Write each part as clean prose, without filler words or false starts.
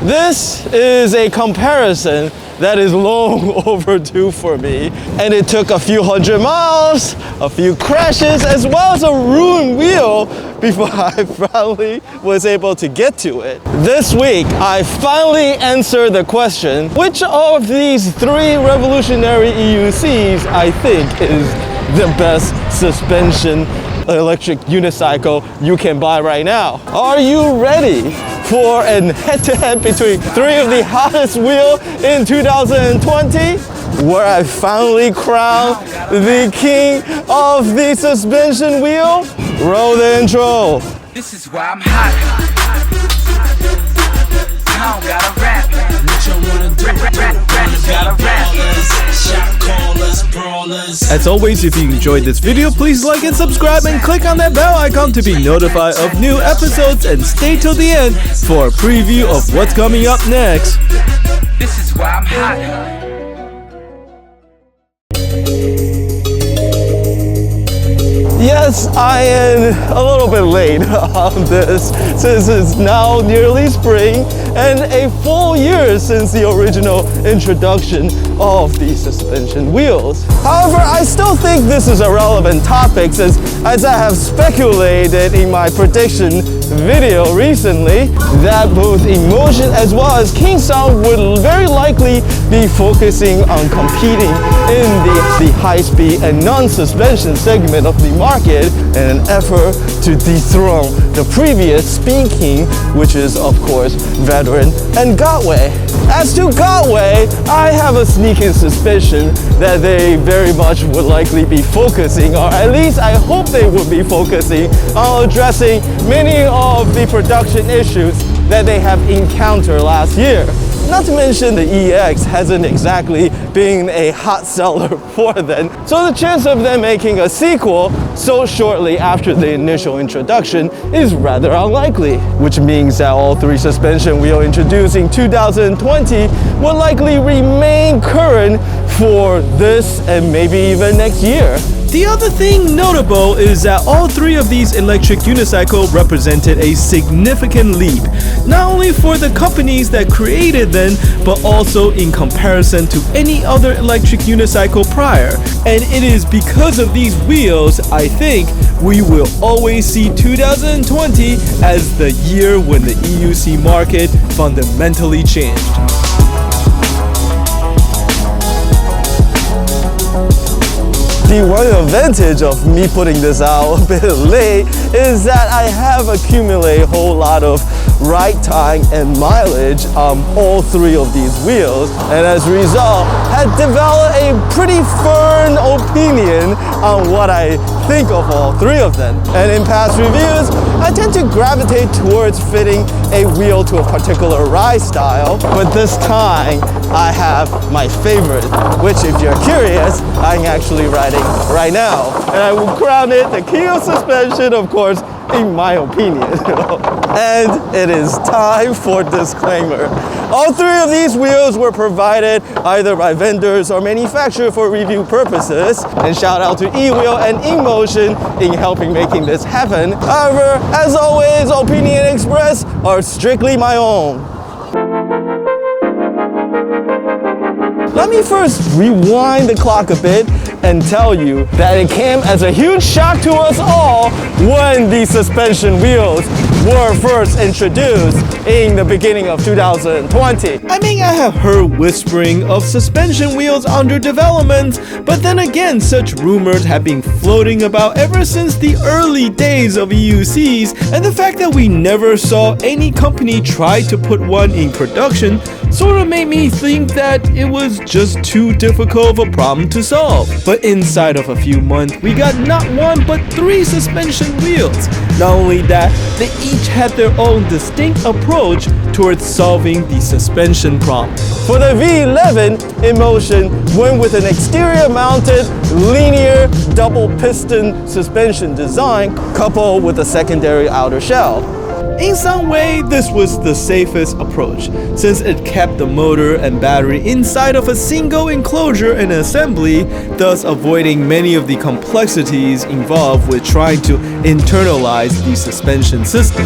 This is a comparison that is long overdue for me, and it took a few hundred miles, a few crashes, as well as a ruined wheel before I finally was able to get to it. This week, I finally answered the question, which of these three revolutionary EUCs I think is the best suspension electric unicycle you can buy right now. Are you ready for an head-to-head between three of the hottest wheels in 2020? Where I finally crowned the king of the suspension wheel? Roll the intro. This is why I'm hot. I don't gotta rap. What you wanna do? Gotta rap. Shot callers, brawlers. As always, if you enjoyed this video, please like and subscribe and click on that bell icon to be notified of new episodes, and stay till the end for a preview of what's coming up next. This is why I'm hot. Yes, I am a little bit late on this since it's now nearly spring and a full year since the original introduction of the suspension wheels. However, I still think this is a relevant topic since, as I have speculated in my prediction video recently, that both InMotion as well as King Song would very likely be focusing on competing in the high-speed and non-suspension segment of the market in an effort to dethrone the previous Speed King, which is of course veteran and Gotway. As to Gotway, I have a sneaking suspicion that they very much would likely be focusing, or at least I hope they would be focusing, on addressing many of the production issues that they have encountered last year. Not to mention the EX hasn't exactly been a hot seller for them, so the chance of them making a sequel so shortly after the initial introduction is rather unlikely, which means that all three suspension wheels introduced in 2020 will likely remain current for this and maybe even next year. The other thing notable is that all three of these electric unicycles represented a significant leap, not only for the companies that created them, but also in comparison to any other electric unicycle prior. And it is because of these wheels, I think, we will always see 2020 as the year when the EUC market fundamentally changed. The one advantage of me putting this out a bit late is that I have accumulated a whole lot of ride time and mileage on all three of these wheels, and as a result had developed a pretty firm opinion on what I think of all three of them. And in past reviews, I tend to gravitate towards fitting a wheel to a particular ride style, but this time I have my favorite, which if you're curious, I'm actually riding right now. And I will crown it the king of suspension, of course, in my opinion. And it is time for disclaimer. All three of these wheels were provided either by vendors or manufacturers for review purposes. And shout out to eWheel and InMotion in helping making this happen. However, as always, opinion expressed are strictly my own. Let me first rewind the clock a bit and tell you that it came as a huge shock to us all when the suspension wheels were first introduced in the beginning of 2020. I mean, I have heard whispering of suspension wheels under development, but then again, such rumors have been floating about ever since the early days of EUCs, and the fact that we never saw any company try to put one in production sort of made me think that it was just too difficult of a problem to solve. But inside of a few months, we got not one but three suspension wheels. Not only that, they each had their own distinct approach towards solving the suspension problem. For the V11, InMotion went with an exterior mounted linear double piston suspension design coupled with a secondary outer shell. In some way, this was the safest approach, since it kept the motor and battery inside of a single enclosure and assembly, thus avoiding many of the complexities involved with trying to internalize the suspension system.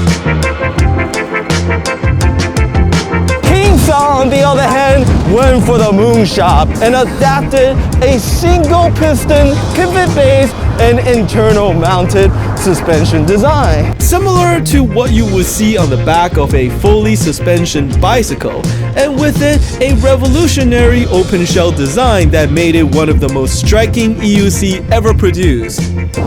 Song, on the other hand, went for the moonshot and adapted a single piston, pivot base, and internal mounted suspension design. Similar to what you would see on the back of a fully suspension bicycle, and with it, a revolutionary open shell design that made it one of the most striking EUC ever produced.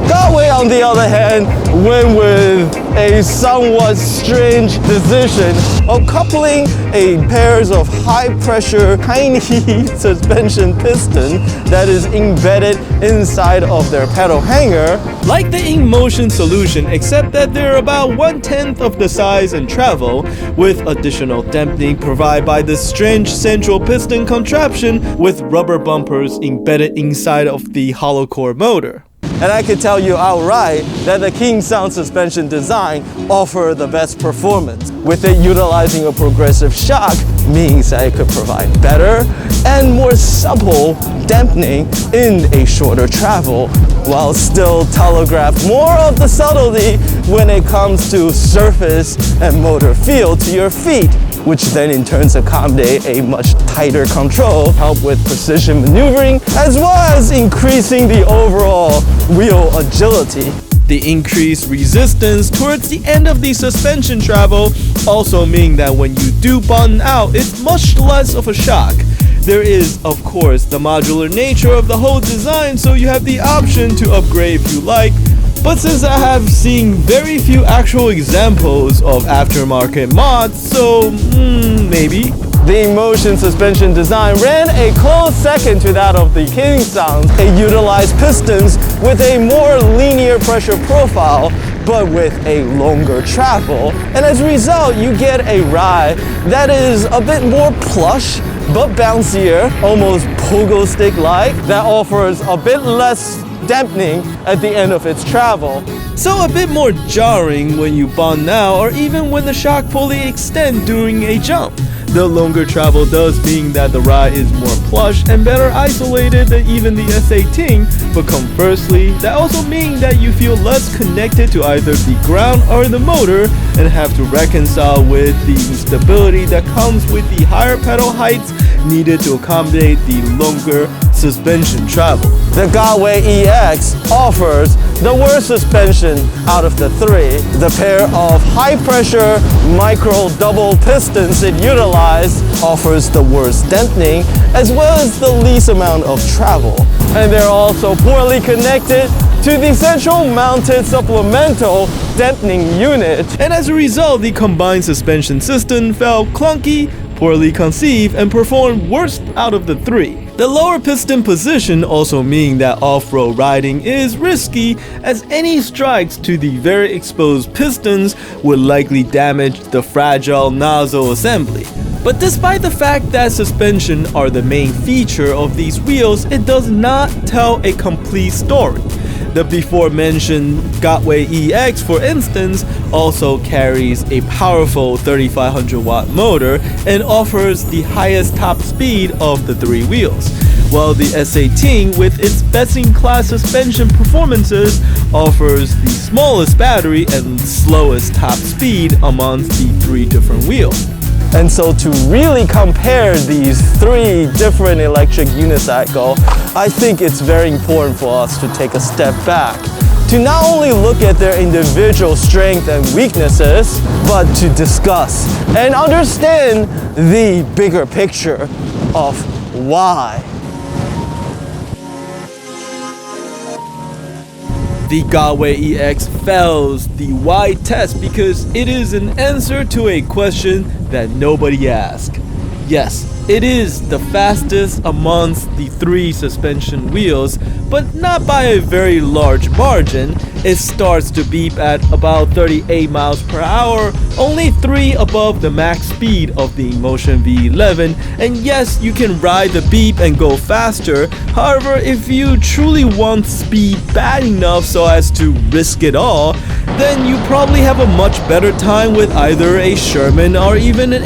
Gotway, on the other hand, went with a somewhat strange decision of coupling a pairs of high-pressure, tiny suspension piston that is embedded inside of their pedal hanger. Like the InMotion solution, except that they're about 1/10 of the size and travel, with additional dampening provided by this strange central piston contraption with rubber bumpers embedded inside of the hollow core motor. And I can tell you outright that the King Song suspension design offers the best performance. With it utilizing a progressive shock means that it could provide better and more supple dampening in a shorter travel, while still telegraph more of the subtlety when it comes to surface and motor feel to your feet, which then in turn accommodate a much tighter control, help with precision maneuvering, as well as increasing the overall wheel agility. The increased resistance towards the end of the suspension travel also mean that when you do bottom out, it's much less of a shock. There is, of course, the modular nature of the whole design, so you have the option to upgrade if you like. But since I have seen very few actual examples of aftermarket mods, so maybe. The InMotion suspension design ran a close second to that of the King Song. It utilized pistons with a more linear pressure profile, but with a longer travel. And as a result, you get a ride that is a bit more plush, but bouncier, almost pogo stick-like, that offers a bit less dampening at the end of its travel. So a bit more jarring when you bond now, or even when the shock fully extends during a jump. The longer travel does mean that the ride is more plush and better isolated than even the S18, but conversely, that also means that you feel less connected to either the ground or the motor and have to reconcile with the instability that comes with the higher pedal heights needed to accommodate the longer suspension travel. The Gotway EX offers the worst suspension out of the three. The pair of high-pressure micro double pistons it utilized offers the worst dampening as well as the least amount of travel. And they're also poorly connected to the central mounted supplemental dampening unit. And as a result, the combined suspension system felt clunky, poorly conceived, and performed worst out of the three. The lower piston position also means that off-road riding is risky, as any strikes to the very exposed pistons would likely damage the fragile nozzle assembly. But despite the fact that suspension are the main feature of these wheels, it does not tell a complete story. The before mentioned Gotway EX, for instance, also carries a powerful 3500 watt motor and offers the highest top speed of the three wheels, while the S18, with its best-in-class suspension performances, offers the smallest battery and slowest top speed amongst the three different wheels. And so to really compare these three different electric unicycle, I think it's very important for us to take a step back to not only look at their individual strengths and weaknesses, but to discuss and understand the bigger picture of why. The Gotway EX fails the why test because it is an answer to a question that nobody asked. Yes, it is the fastest amongst the three suspension wheels, but not by a very large margin. It starts to beep at about 38 miles per hour, only 3 above the max speed of the InMotion V11, and yes, you can ride the beep and go faster. However, if you truly want speed bad enough so as to risk it all, then you probably have a much better time with either a Sherman or even an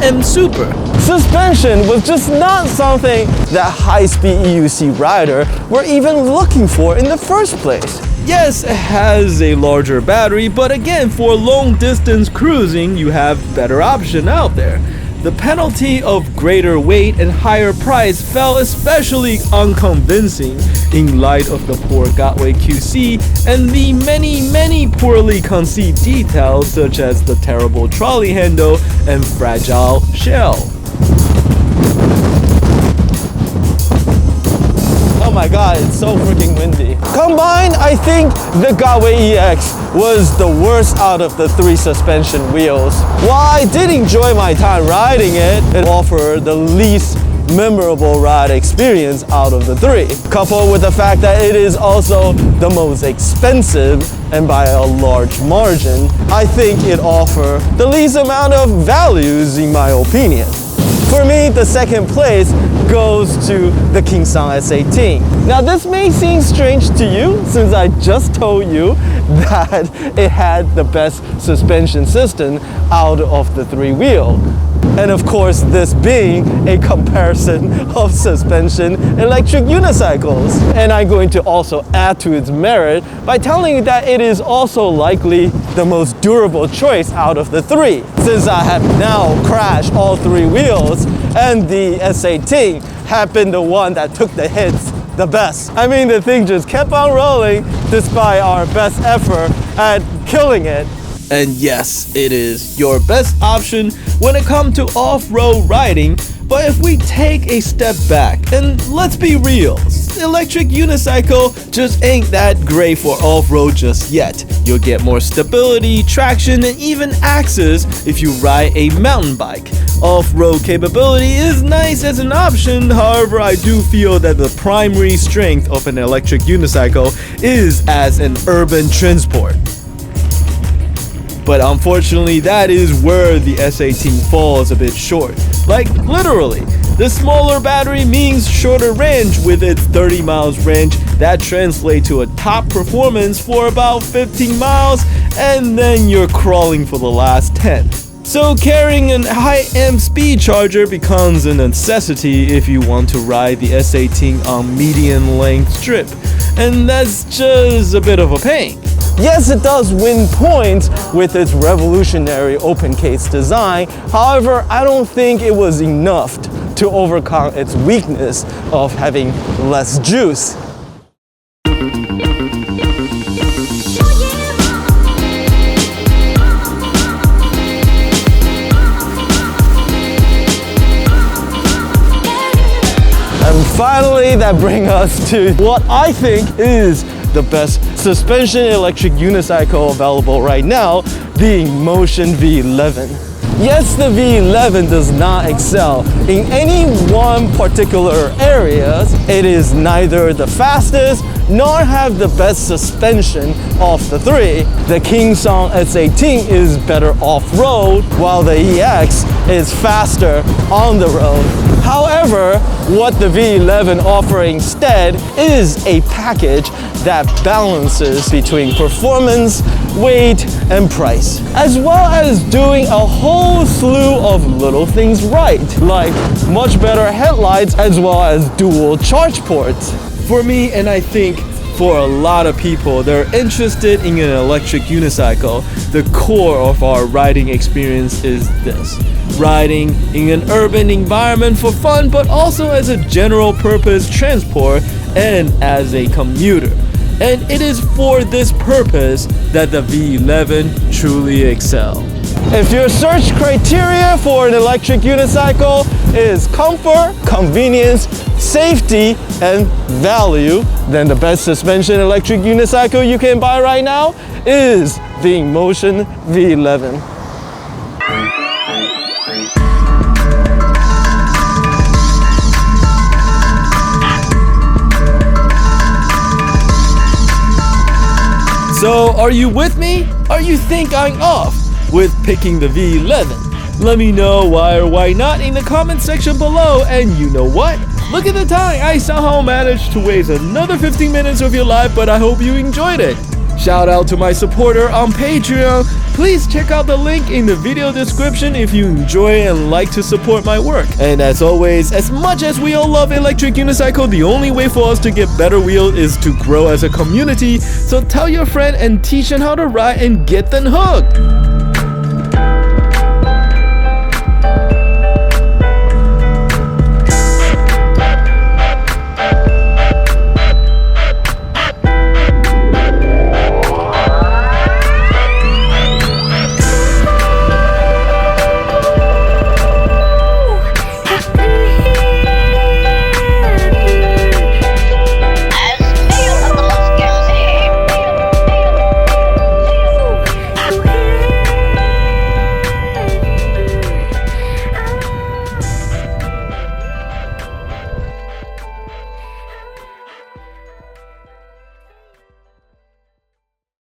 M Super. Suspension was just not something that high-speed EUC rider were even looking for in the first place. Yes, it has a larger battery, but again, for long distance cruising, you have better option out there. The penalty of greater weight and higher price felt especially unconvincing in light of the poor Gotway QC and the many poorly conceived details such as the terrible trolley handle and fragile shell. Oh my god, it's so freaking windy. Combined, I think the Gotway EX was the worst out of the 3 suspension wheels. While I did enjoy my time riding it, it offered the least memorable ride experience out of the 3. Coupled with the fact that it is also the most expensive and by a large margin, I think it offers the least amount of values in my opinion. For me, the second place goes to the King Song S18. Now this may seem strange to you since I just told you that it had the best suspension system out of the 3 wheel. And of course, this being a comparison of suspension electric unicycles. And I'm going to also add to its merit by telling you that it is also likely the most durable choice out of the 3. Since I have now crashed all 3 wheels and the S18 have been the one that took the hits the best. I mean, the thing just kept on rolling despite our best effort at killing it. And yes, it is your best option when it comes to off-road riding, but if we take a step back, and let's be real, electric unicycle just ain't that great for off-road just yet. You'll get more stability, traction, and even access if you ride a mountain bike. Off-road capability is nice as an option, however I do feel that the primary strength of an electric unicycle is as an urban transport. But unfortunately, that is where the S18 falls a bit short. Like literally, the smaller battery means shorter range with its 30 miles range. That translates to a top performance for about 15 miles, and then you're crawling for the last 10. So carrying a high-amp speed charger becomes a necessity if you want to ride the S18 on medium-length strip, and that's just a bit of a pain. Yes, it does win points with its revolutionary open case design. However, I don't think it was enough to overcome its weakness of having less juice. And finally, that brings us to what I think is the best suspension electric unicycle available right now, the InMotion V11. Yes, the V11 does not excel in any one particular area. It is neither the fastest nor have the best suspension of the 3. The King Song S18 is better off-road, while the EX is faster on the road. However, what the V11 offers instead is a package that balances between performance, weight, and price, as well as doing a whole slew of little things right, like much better headlights as well as dual charge ports. For me, and I think for a lot of people that are interested in an electric unicycle, the core of our riding experience is this: riding in an urban environment for fun, but also as a general purpose transport and as a commuter. And it is for this purpose that the V11 truly excels. If your search criteria for an electric unicycle is comfort, convenience, safety, and value, then the best suspension electric unicycle you can buy right now is the InMotion V11. So, are you with me? Or you think I'm off with picking the V11? Let me know why or why not in the comment section below. And you know what? Look at the time. I somehow managed to waste another 15 minutes of your life, but I hope you enjoyed it. Shout out to my supporter on Patreon. Please check out the link in the video description if you enjoy and like to support my work. And as always, as much as we all love electric unicycle, the only way for us to get better wheels is to grow as a community. So tell your friend and teach them how to ride and get them hooked.